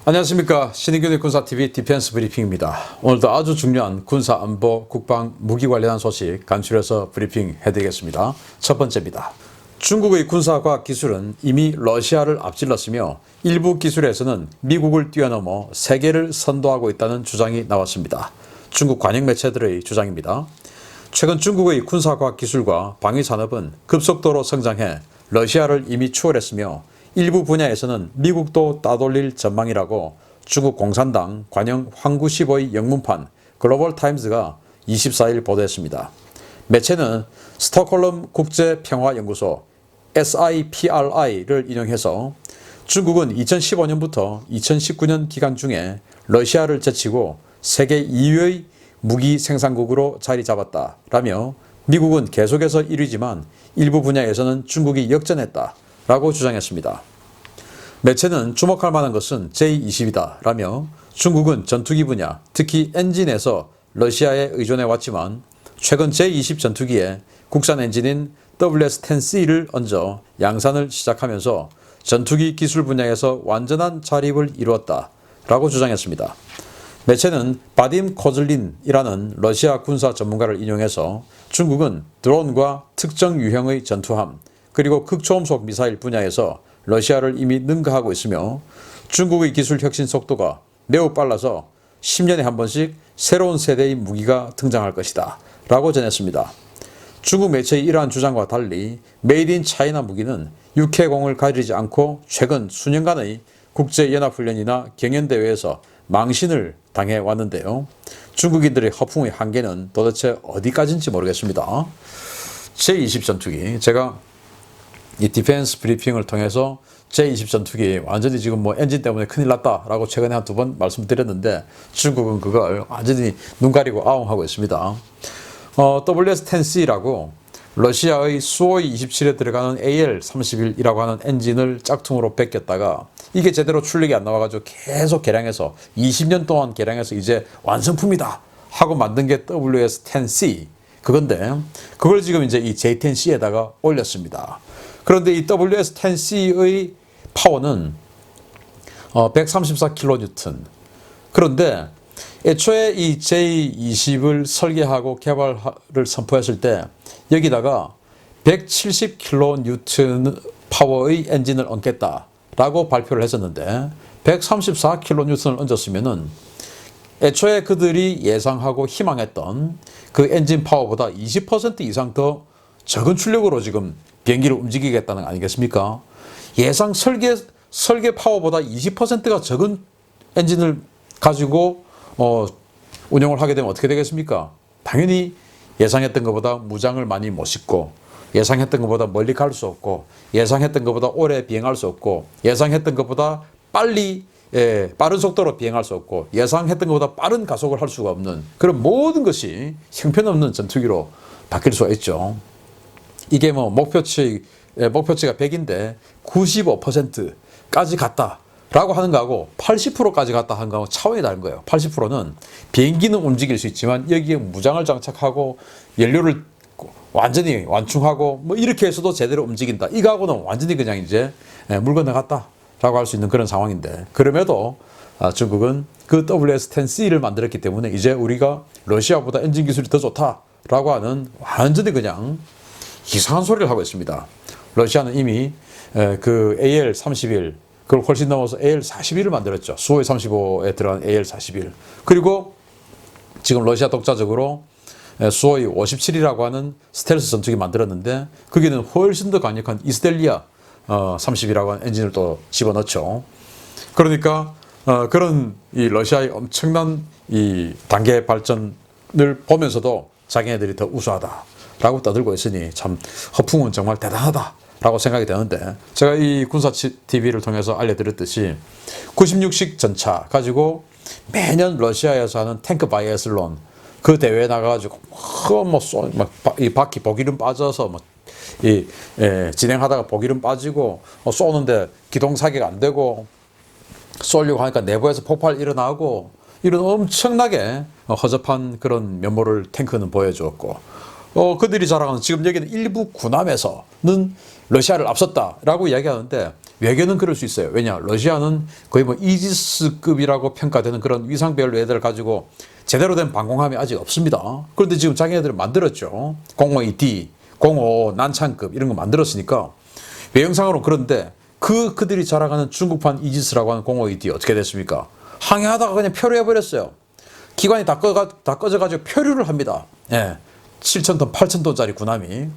안녕하십니까. 신인균의 군사TV 디펜스 브리핑입니다. 오늘도 아주 중요한 군사 안보, 국방, 무기 관련한 소식 간추려서 브리핑 해드리겠습니다. 첫 번째입니다. 중국의 군사과학 기술은 이미 러시아를 앞질렀으며 일부 기술에서는 미국을 뛰어넘어 세계를 선도하고 있다는 주장이 나왔습니다. 중국 관영 매체들의 주장입니다. 최근 중국의 군사과학 기술과 방위산업은 급속도로 성장해 러시아를 이미 추월했으며 일부 분야에서는 미국도 따돌릴 전망이라고 중국 공산당 관영 황구15의 영문판 글로벌 타임즈가 24일 보도했습니다. 매체는 스톡홀름 국제평화연구소 SIPRI를 인용해서 중국은 2015년부터 2019년 기간 중에 러시아를 제치고 세계 2위의 무기 생산국으로 자리 잡았다라며 미국은 계속해서 1위지만 일부 분야에서는 중국이 역전했다 라고 주장했습니다. 매체는 주목할 만한 것은 J-20이다 라며 중국은 전투기 분야, 특히 엔진에서 러시아에 의존해왔지만 최근 J-20 전투기에 국산 엔진인 WS-10C를 얹어 양산을 시작하면서 전투기 기술 분야에서 완전한 자립을 이루었다 라고 주장했습니다. 매체는 바딤 코즐린이라는 러시아 군사 전문가를 인용해서 중국은 드론과 특정 유형의 전투함, 그리고 극초음속 미사일 분야에서 러시아를 이미 능가하고 있으며 중국의 기술 혁신 속도가 매우 빨라서 10년에 한 번씩 새로운 세대의 무기가 등장할 것이다 라고 전했습니다. 중국 매체의 이러한 주장과 달리 메이드 인 차이나 무기는 육해공을 가리지 않고 최근 수년간의 국제연합훈련이나 경연대회에서 망신을 당해왔는데요. 중국인들의 허풍의 한계는 도대체 어디까지인지 모르겠습니다. 제20 전투기, 제가 이 디펜스 브리핑을 통해서 J-20 전투기 완전히 지금 엔진 때문에 큰일 났다라고 최근에 한 두 번 말씀드렸는데 중국은 그걸 완전히 눈 가리고 아웅하고 있습니다. WS-10C라고 러시아의 수호이 27에 들어가는 AL-31이라고 하는 엔진을 짝퉁으로 베꼈다가 이게 제대로 출력이 안 나와가지고 계속 개량해서 20년 동안 개량해서 이제 완성품이다 하고 만든 게 WS-10C 그건데 그걸 지금 이제 이 J-10C에다가 올렸습니다. 그런데 이 WS-10C의 파워는 134kN. 그런데 애초에 이 J-20을 설계하고 개발을 선포했을 때 여기다가 170kN 파워의 엔진을 얹겠다라고 발표를 했었는데 134kN을 얹었으면은 애초에 그들이 예상하고 희망했던 그 엔진 파워보다 20% 이상 더 적은 출력으로 지금 비행기를 움직이겠다는 거 아니겠습니까? 예상 설계 파워보다 20%가 적은 엔진을 가지고 운영을 하게 되면 어떻게 되겠습니까? 당연히 예상했던 것보다 무장을 많이 못 싣고 예상했던 것보다 멀리 갈 수 없고 예상했던 것보다 오래 비행할 수 없고 예상했던 것보다 빠른 속도로 비행할 수 없고 예상했던 것보다 빠른 가속을 할 수가 없는 그런 모든 것이 형편없는 전투기로 바뀔 수가 있죠. 이게 목표치가 100인데 95%까지 갔다라고 하는 거하고 80%까지 갔다 하는 거하고 차원이 다른 거예요. 80%는 비행기는 움직일 수 있지만 여기에 무장을 장착하고 연료를 완전히 완충하고 이렇게 해서도 제대로 움직인다. 이거하고는 완전히 그냥 이제 물 건너갔다라고 할 수 있는 그런 상황인데 그럼에도 중국은 그 WS-10C를 만들었기 때문에 이제 우리가 러시아보다 엔진 기술이 더 좋다라고 하는 완전히 그냥 이상한 소리를 하고 있습니다. 러시아는 이미 그 AL-31 그걸 훨씬 넘어서 AL-41을 만들었죠. 수호이 35에 들어간 AL-41 그리고 지금 러시아 독자적으로 수호이 57이라고 하는 스텔스 전투기 만들었는데 거기는 훨씬 더 강력한 이스델리아 30이라고 하는 엔진을 또 집어넣죠. 그러니까 그런 이 러시아의 엄청난 이 단계 발전을 보면서도 자기네들이 더 우수하다 라고 떠들고 있으니 참 허풍은 정말 대단하다라고 생각이 되는데 제가 이 군사TV를 통해서 알려드렸듯이 96식 전차 가지고 매년 러시아에서 하는 탱크 바이애슬론 그 대회에 나가가지고 이 바퀴 보기름 빠져서 진행하다가 보기름 빠지고 쏘는데 기동 사격 안 되고 쏘려고 하니까 내부에서 폭발 일어나고 이런 엄청나게 허접한 그런 면모를 탱크는 보여주었고 그들이 자랑하는 지금 여기는 일부 군함에서는 러시아를 앞섰다라고 이야기하는데 외교는 그럴 수 있어요. 왜냐? 러시아는 거의 뭐 이지스급이라고 평가되는 그런 위상별 레이더를 가지고 제대로 된 방공함이 아직 없습니다. 그런데 지금 자기네들은 만들었죠. 052D, 055 난창급 이런 거 만들었으니까 외형상으로. 그런데 그들이 자랑하는 중국판 이지스라고 하는 052D 어떻게 됐습니까? 항해하다가 그냥 표류해버렸어요. 기관이 다 꺼져가지고 표류를 합니다. 예. 7,000톤, 8,000톤짜리 군함이.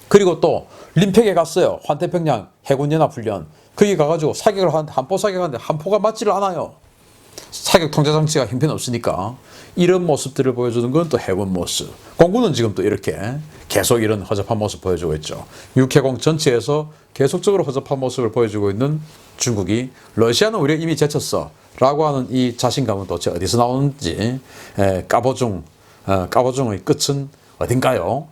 그리고 또 림팩에 갔어요. 환태평양 해군연합훈련. 거기 가가지고 사격을 한포 사격하는데 한 포가 맞지를 않아요. 사격 통제 장치가 형편없으니까. 이런 모습들을 보여주는 건 또 해군 모습. 공군은 지금 또 이렇게 계속 이런 허접한 모습 보여주고 있죠. 육해공 전체에서 계속적으로 허접한 모습을 보여주고 있는 중국이 러시아는 우리가 이미 제쳤어 라고 하는 이 자신감은 도대체 어디서 나오는지. 까보중의 끝은 어딘가요?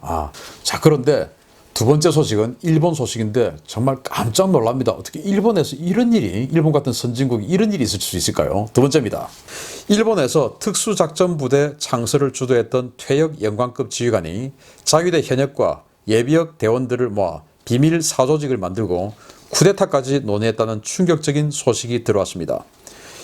자, 그런데 두 번째 소식은 일본 소식인데 정말 깜짝 놀랍니다. 어떻게 일본에서 이런 일이, 일본 같은 선진국이 이런 일이 있을 수 있을까요? 두 번째입니다. 일본에서 특수작전부대 창설을 주도했던 퇴역 영관급 지휘관이 자위대 현역과 예비역 대원들을 모아 비밀 사조직을 만들고 쿠데타까지 논의했다는 충격적인 소식이 들어왔습니다.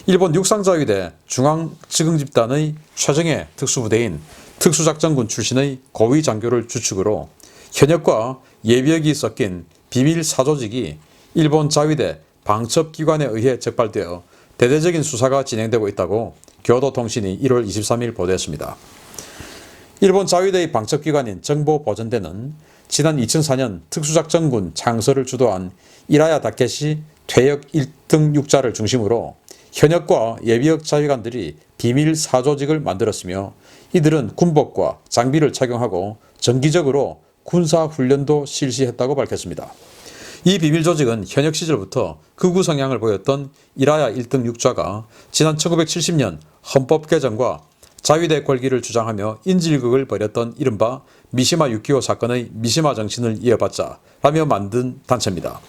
일본 육상자위대 중앙지흥집단의 최정예 특수부대인 특수작전군 출신의 고위 장교를 주축으로 현역과 예비역이 섞인 비밀 사조직이 일본 자위대 방첩기관에 의해 적발되어 대대적인 수사가 진행되고 있다고 교도통신이 1월 23일 보도했습니다. 일본 자위대의 방첩기관인 정보보전대는 지난 2004년 특수작전군 창설을 주도한 이라야 다케시 퇴역 1등 육자를 중심으로 현역과 예비역 자위관들이 비밀 사조직을 만들었으며 이들은 군복과 장비를 착용하고 정기적으로 군사훈련도 실시했다고 밝혔습니다. 이 비밀조직은 현역 시절부터 극우 성향을 보였던 이라야 1등 육좌가 지난 1970년 헌법 개정과 자위대 권리를 주장하며 인질극을 벌였던 이른바 미시마 6.25 사건의 미시마 정신을 이어받자 라며 만든 단체입니다.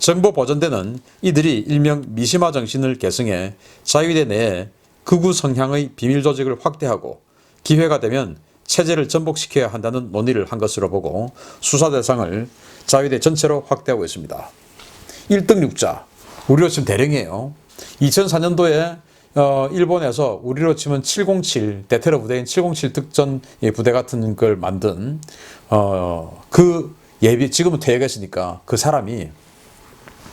정보보전대는 이들이 일명 미시마 정신을 계승해 자위대 내에 극우 성향의 비밀조직을 확대하고 기회가 되면 체제를 전복시켜야 한다는 논의를 한 것으로 보고 수사 대상을 자위대 전체로 확대하고 있습니다. 1등 육자, 우리로 치면 대령이에요. 2004년도에 일본에서 우리로 치면 707 대테러 부대인 707 특전 부대 같은 걸 만든 그 지금은 퇴역했으니까 그 사람이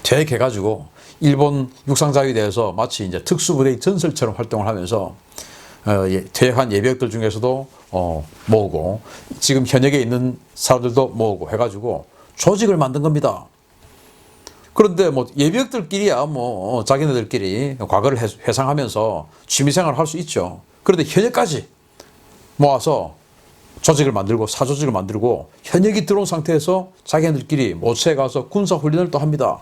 퇴역해가지고 일본 육상자위대에서 마치 이제 특수부대의 전설처럼 활동을 하면서 퇴역한 예비역들 중에서도 모으고 지금 현역에 있는 사람들도 모으고 해가지고 조직을 만든 겁니다. 그런데 뭐 예비역들끼리야 뭐 자기네들끼리 과거를 회상하면서 취미생활을 할 수 있죠. 그런데 현역까지 모아서 조직을 만들고 사조직을 만들고 현역이 들어온 상태에서 자기네들끼리 모처에 가서 군사훈련을 또 합니다.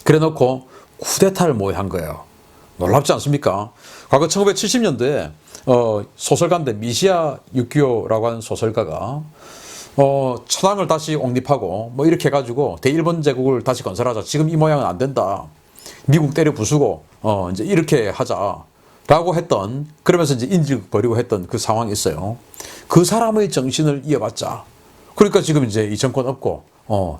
그래놓고 쿠데타를 모의한 거예요. 놀랍지 않습니까? 과거 1970년도에 소설가인데 미시야 유키오라고 하는 소설가가 천황을 다시 옹립하고 뭐 이렇게 해가지고 대일본 제국을 다시 건설하자. 지금 이 모양은 안 된다. 미국 때려 부수고 이제 이렇게 하자라고 했던, 그러면서 이제 인질 벌이고 했던 그 상황이 있어요. 그 사람의 정신을 이어받자. 그러니까 지금 이제 이 정권 없고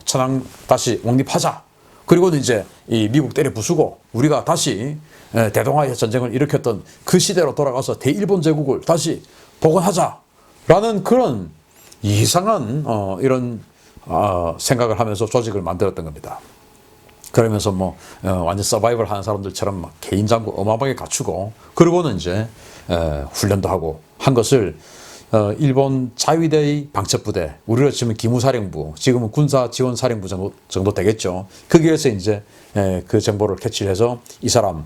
천황 다시 옹립하자. 그리고는 이제 이 미국 때려 부수고 우리가 다시 대동아의 전쟁을 일으켰던 그 시대로 돌아가서 대일본 제국을 다시 복원하자라는 그런 이상한 이런 생각을 하면서 조직을 만들었던 겁니다. 그러면서 뭐 완전 서바이벌 하는 사람들처럼 막 개인 장구 어마어마하게 갖추고 그러고는 이제 훈련도 하고 한 것을 일본 자위대의 방첩부대, 우리로 치면 기무사령부, 지금은 군사지원사령부 정도 되겠죠. 거기에서 이제 그 정보를 캐치해서 이 사람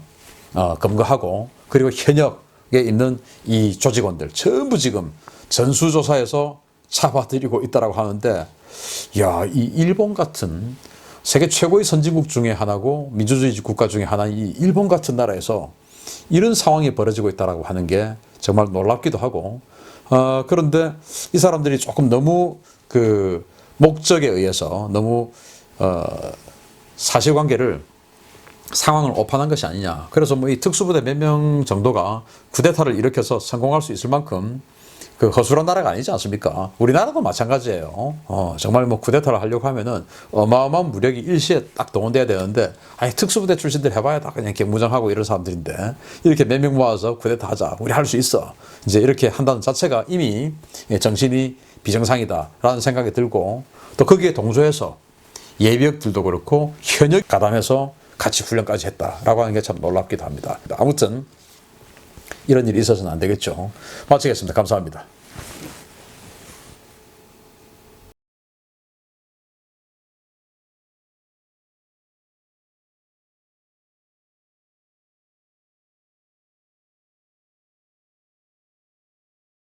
검거하고, 그리고 현역에 있는 이 조직원들 전부 지금 전수조사해서 잡아들이고 있다라고 하는데, 야, 이 일본 같은 세계 최고의 선진국 중에 하나고 민주주의 국가 중에 하나인 이 일본 같은 나라에서 이런 상황이 벌어지고 있다라고 하는 게 정말 놀랍기도 하고, 그런데 이 사람들이 조금 너무 그 목적에 의해서 너무 사실관계를 상황을 오판한 것이 아니냐. 그래서 뭐 이 특수부대 몇 명 정도가 쿠데타를 일으켜서 성공할 수 있을 만큼 그 허술한 나라가 아니지 않습니까? 우리나라도 마찬가지예요. 정말 뭐 쿠데타를 하려고 하면은 어마어마한 무력이 일시에 딱 동원돼야 되는데, 아니 특수부대 출신들 해봐야 다 그냥 이렇게 무장하고 이런 사람들인데, 이렇게 몇 명 모아서 쿠데타 하자, 우리 할 수 있어, 이제 이렇게 한다는 자체가 이미 정신이 비정상이다라는 생각이 들고, 또 거기에 동조해서 예비역들도 그렇고 현역 가담해서 같이 훈련까지 했다라고 하는 게 참 놀랍기도 합니다. 아무튼 이런 일이 있어서는 안 되겠죠. 마치겠습니다. 감사합니다.